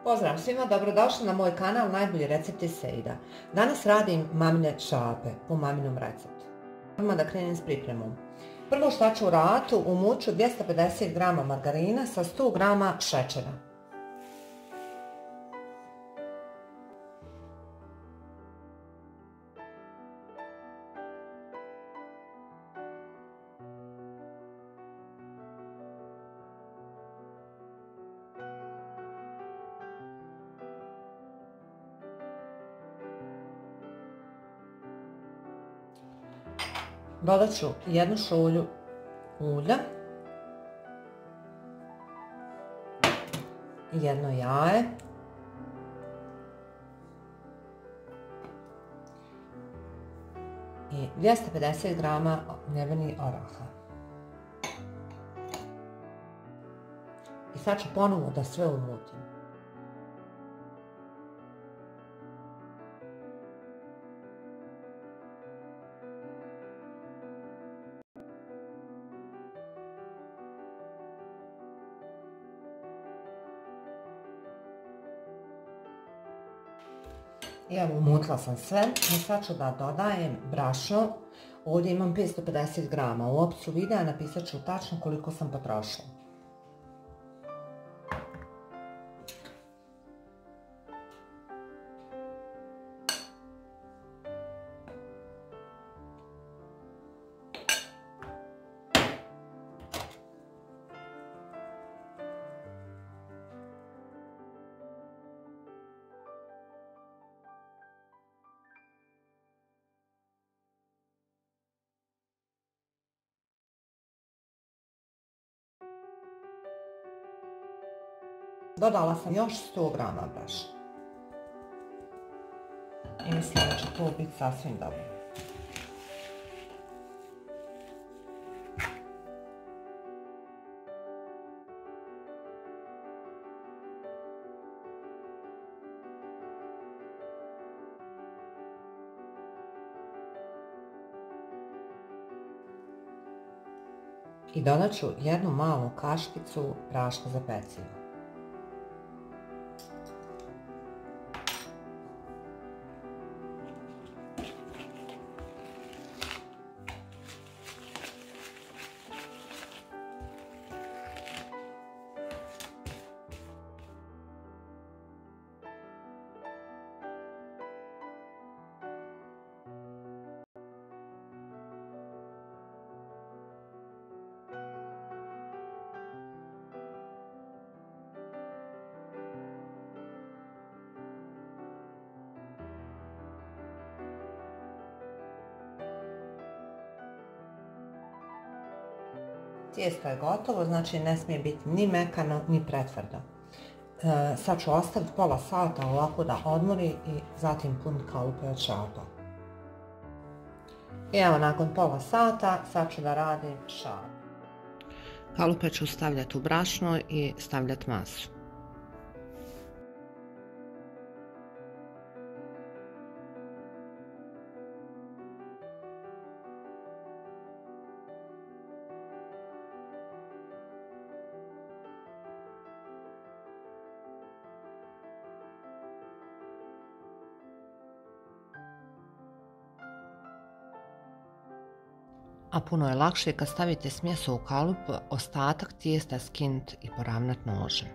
Pozdrav svima, dobrodošli na moj kanal Najbolji recepti Seida. Danas radim mamine šape po maminom receptu. Odmah da krenem s pripremom. Prvo što ću uraditi, u muću 250 g margarina sa 100 g šećera. Dodat ću jednu šolju ulja i jedno jaje i 250 g mljevenih oraha. I sad ću ponovno da sve umutim. I evo, umutila sam sve i sad ću da dodajem brašno. Ovdje imam 550 g. U opisu videa napisat ću tačno koliko sam potrošila. Dodala sam još 100 g brašna. I mislim da će to biti sasvim dobro. I dodat ću jednu malu kašpicu praška za pecivo. Tijesto je gotovo, znači ne smije biti ni mekano ni pretvrdo. Sad ću ostaviti pola sata ovako da odmori i zatim puniti kalupe od šapa. I evo, nakon pola sata sad ću da radim šape. Kalupe ću stavljati u brašno i stavljati masu. A puno je lakše kad stavite smjes u kalup, ostatak tijesta skinuti i poravnati nožem.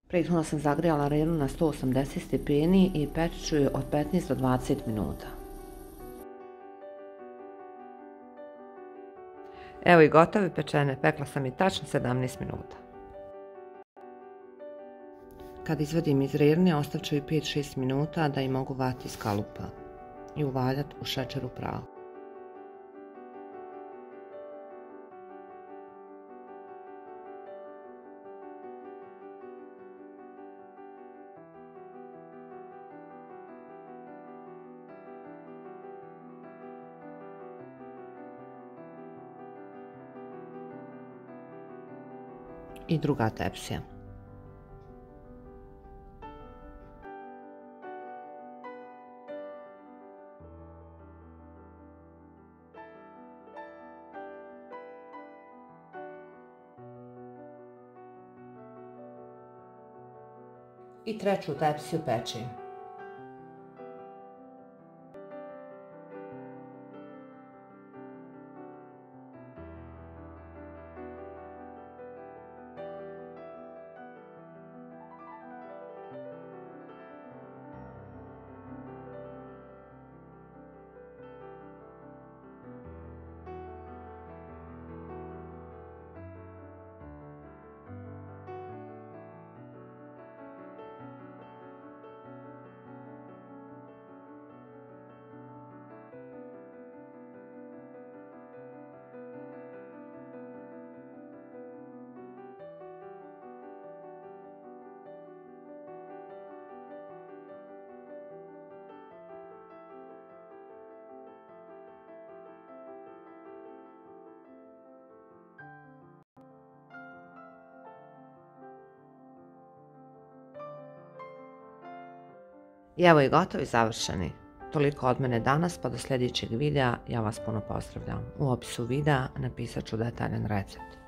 Prethodno sam zagrijala vrelu na 180 stepeni i peći ću je od 15 do 20 minuta. Evo i gotove pečene, pekla sam i tačno 17 minuta. Kad izvadim iz vrelne, ostavit ću i 5-6 minuta da i mogu vati iz kalupa i uvaljati u šećer u prahu. I druga tepsija. I treću tepsiju pečim. I evo i gotovi, završeni. Toliko od mene danas, pa do sljedećeg videa ja vas puno pozdravljam. U opisu videa napisat ću detaljan recept.